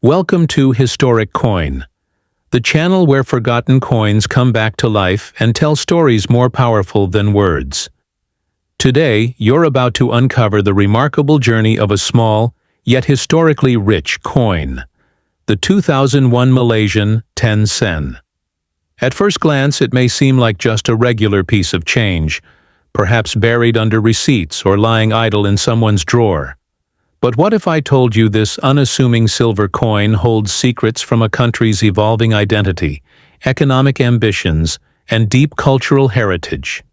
Welcome to Historic Coin, the channel where forgotten coins come back to life and tell stories more powerful than words. Today, you're about to uncover the remarkable journey of a small, yet historically rich coin, the 2001 Malaysian 10 sen. At first glance, it may seem like just a regular piece of change, perhaps buried under receipts or lying idle in someone's drawer. But what if I told you this unassuming silver coin holds secrets from a country's evolving identity, economic ambitions, and deep cultural heritage?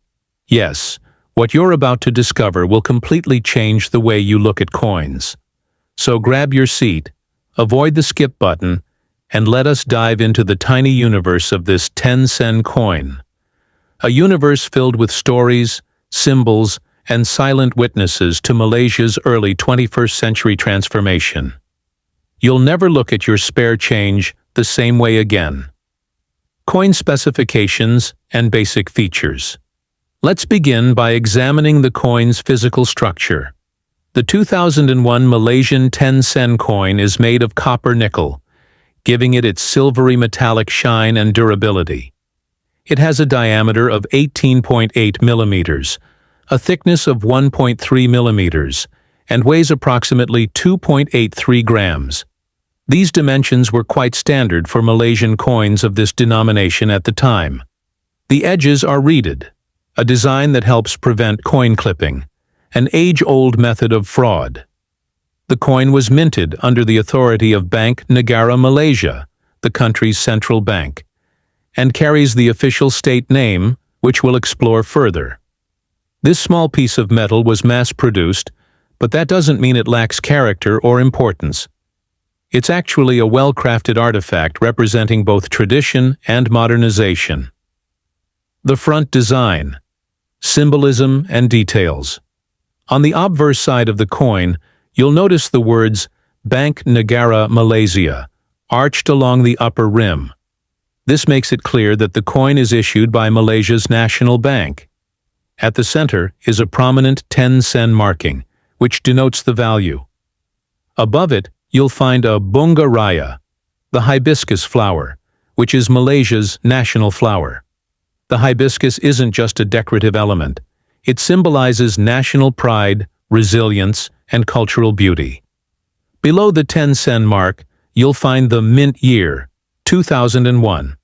Yes, what you're about to discover will completely change the way you look at coins. So grab your seat, avoid the skip button, and let us dive into the tiny universe of this 10 sen coin. A universe filled with stories, symbols, and silent witnesses to Malaysia's early 21st century transformation. You'll never look at your spare change the same way again. Coin specifications and basic features. Let's begin by examining the coin's physical structure. The 2001 Malaysian 10 sen coin is made of copper nickel, giving it its silvery metallic shine and durability. It has a diameter of 18.8 millimeters, a thickness of 1.3 millimeters, and weighs approximately 2.83 grams. These dimensions were quite standard for Malaysian coins of this denomination at the time. The edges are reeded, a design that helps prevent coin clipping, an age-old method of fraud. The coin was minted under the authority of Bank Negara Malaysia, the country's central bank, and carries the official state name, which we'll explore further. This small piece of metal was mass-produced, but that doesn't mean it lacks character or importance. It's actually a well-crafted artifact representing both tradition and modernization. The front design, symbolism and details. On the obverse side of the coin, you'll notice the words Bank Negara Malaysia arched along the upper rim. This makes it clear that the coin is issued by Malaysia's national bank. At the center is a prominent 10 sen marking, which denotes the value. Above it, you'll find a Bunga Raya, the hibiscus flower, which is Malaysia's national flower. The hibiscus isn't just a decorative element. It symbolizes national pride, resilience, and cultural beauty. Below the 10 sen mark, you'll find the mint year, 2001.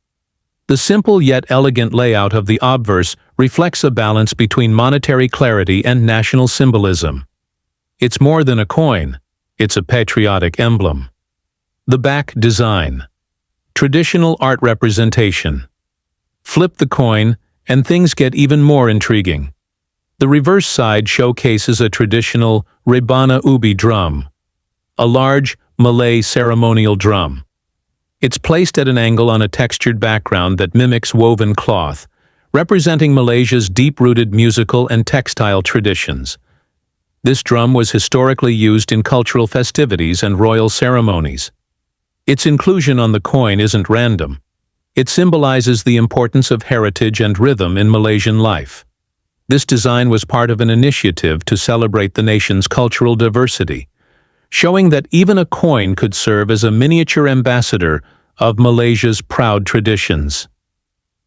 The simple yet elegant layout of the obverse reflects a balance between monetary clarity and national symbolism. It's more than a coin, it's a patriotic emblem. The back design. Traditional art representation. Flip the coin, and things get even more intriguing. The reverse side showcases a traditional Rebana Ubi drum, a large Malay ceremonial drum. It's placed at an angle on a textured background that mimics woven cloth, representing Malaysia's deep-rooted musical and textile traditions. This drum was historically used in cultural festivities and royal ceremonies. Its inclusion on the coin isn't random. It symbolizes the importance of heritage and rhythm in Malaysian life. This design was part of an initiative to celebrate the nation's cultural diversity, showing that even a coin could serve as a miniature ambassador of Malaysia's proud traditions.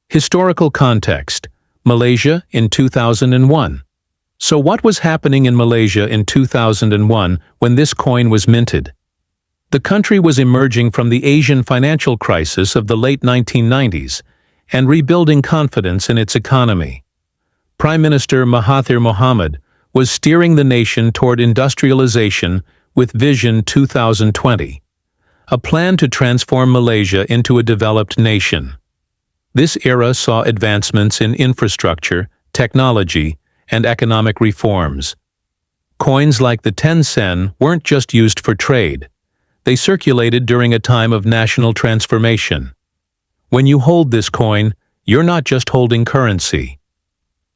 Historical context: Malaysia in 2001. So what was happening in Malaysia in 2001 when this coin was minted? The country was emerging from the Asian financial crisis of the late 1990s and rebuilding confidence in its economy. Prime Minister Mahathir Mohamad was steering the nation toward industrialization with Vision 2020, a plan to transform Malaysia into a developed nation. This era saw advancements in infrastructure, technology, and economic reforms. Coins like the 10 sen weren't just used for trade. They circulated during a time of national transformation. When you hold this coin, you're not just holding currency.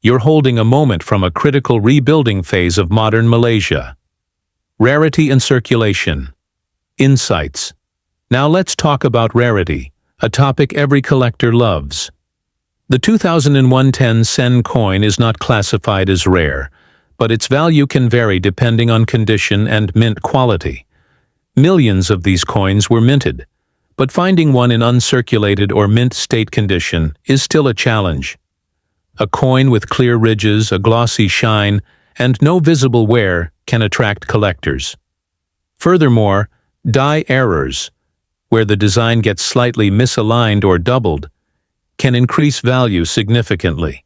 You're holding a moment from a critical rebuilding phase of modern Malaysia. Rarity and circulation. Insights. Now let's talk about rarity, a topic every collector loves. The 2001 10 sen coin is not classified as rare, but its value can vary depending on condition and mint quality. Millions of these coins were minted, but finding one in uncirculated or mint state condition is still a challenge. A coin with clear ridges, a glossy shine, and no visible wear can attract collectors. Furthermore, die errors, where the design gets slightly misaligned or doubled, can increase value significantly.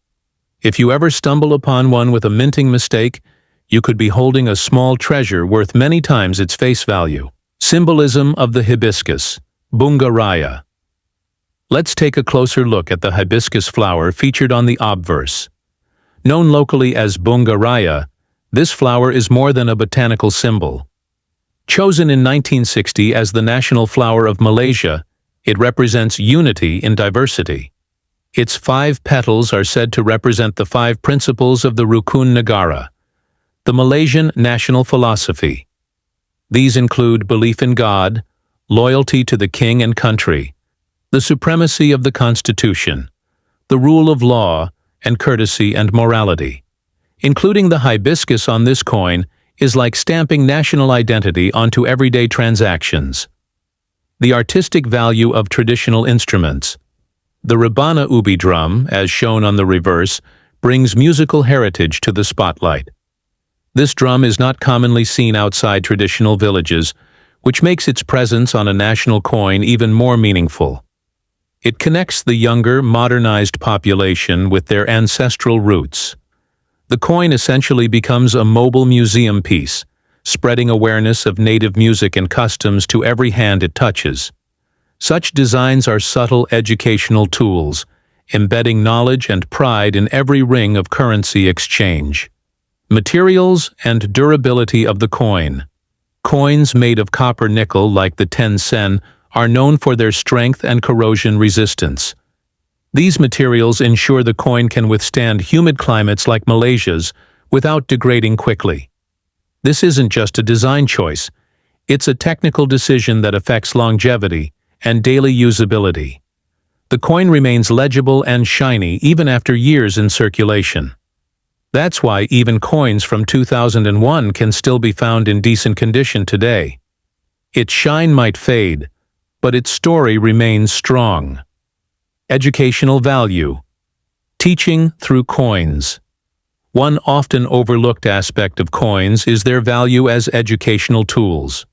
If you ever stumble upon one with a minting mistake, you could be holding a small treasure worth many times its face value. Symbolism of the hibiscus, Bunga Raya. Let's take a closer look at the hibiscus flower featured on the Obverse. Known locally as Bunga Raya, this flower is more than a botanical symbol. Chosen in 1960 as the national flower of Malaysia, it represents unity in diversity. Its 5 petals are said to represent the 5 principles of the Rukun Negara, the Malaysian national philosophy. These include belief in God, loyalty to the king and country, the supremacy of the Constitution, the rule of law, and courtesy and morality. Including the hibiscus on this coin is like stamping national identity onto everyday transactions. The artistic value of traditional instruments. The Rebana Ubi drum, as shown on the reverse, brings musical heritage to the spotlight. This drum is not commonly seen outside traditional villages, which makes its presence on a national coin even more meaningful. It connects the younger, modernized population with their ancestral roots. The coin essentially becomes a mobile museum piece, spreading awareness of native music and customs to every hand it touches. Such designs are subtle educational tools, embedding knowledge and pride in every ring of currency exchange. Materials and durability of the coin. Coins made of copper nickel like the 10 sen are known for their strength and corrosion resistance. These materials ensure the coin can withstand humid climates like Malaysia's without degrading quickly. This isn't just a design choice, it's a technical decision that affects longevity and daily usability. The coin remains legible and shiny even after years in circulation. That's why even coins from 2001 can still be found in decent condition today. Its shine might fade, but its story remains strong. Educational value. Teaching through coins. One often overlooked aspect of coins is their value as educational tools.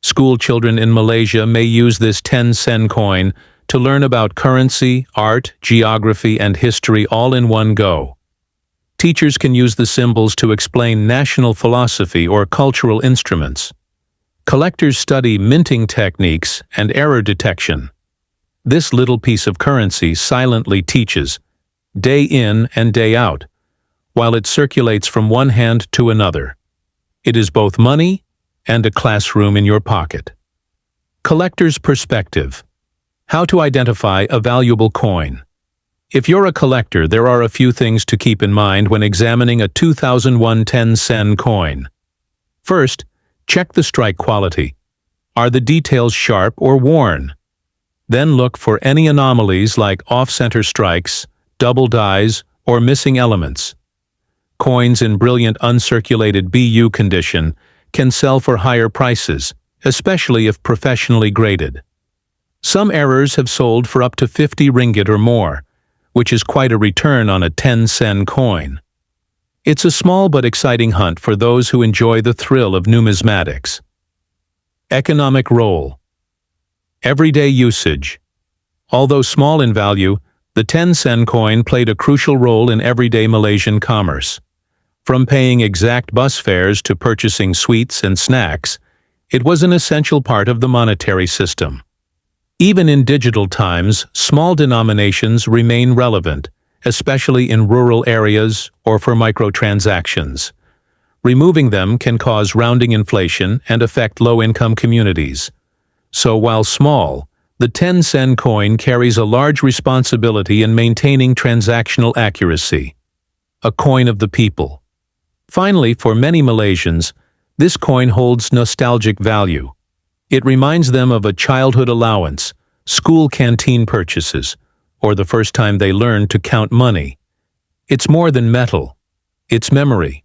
School children in Malaysia may use this 10 sen coin to learn about currency, art, geography, and history all in one go. Teachers can use the symbols to explain national philosophy or cultural instruments. Collectors study minting techniques and error detection. This little piece of currency silently teaches, day in and day out, while it circulates from one hand to another. It is both money and a classroom in your pocket. Collector's perspective. How to identify a valuable coin. If you're a collector, there are a few things to keep in mind when examining a 2001 10 sen coin. First, check the strike quality. Are the details sharp or worn? Then look for any anomalies like off-center strikes, double dies, or missing elements. Coins in brilliant uncirculated BU condition can sell for higher prices, especially if professionally graded. Some errors have sold for up to 50 ringgit or more, which is quite a return on a 10 sen coin. It's a small but exciting hunt for those who enjoy the thrill of numismatics. Economic role. Everyday usage. Although small in value, the 10 sen coin played a crucial role in everyday Malaysian commerce. From paying exact bus fares to purchasing sweets and snacks, it was an essential part of the monetary system. Even in digital times, small denominations remain relevant, especially in rural areas or for microtransactions. Removing them can cause rounding inflation and affect low-income communities. So while small, the 10 sen coin carries a large responsibility in maintaining transactional accuracy. A coin of the people. Finally, for many Malaysians, this coin holds nostalgic value. It reminds them of a childhood allowance, school canteen purchases, or the first time they learned to count money. It's more than metal. It's memory.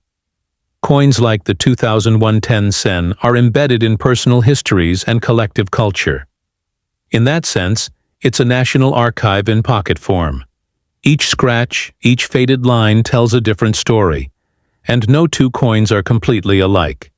Coins like the 2001 10 sen are embedded in personal histories and collective culture. In that sense, it's a national archive in pocket form. Each scratch, each faded line tells a different story, and no two coins are completely alike.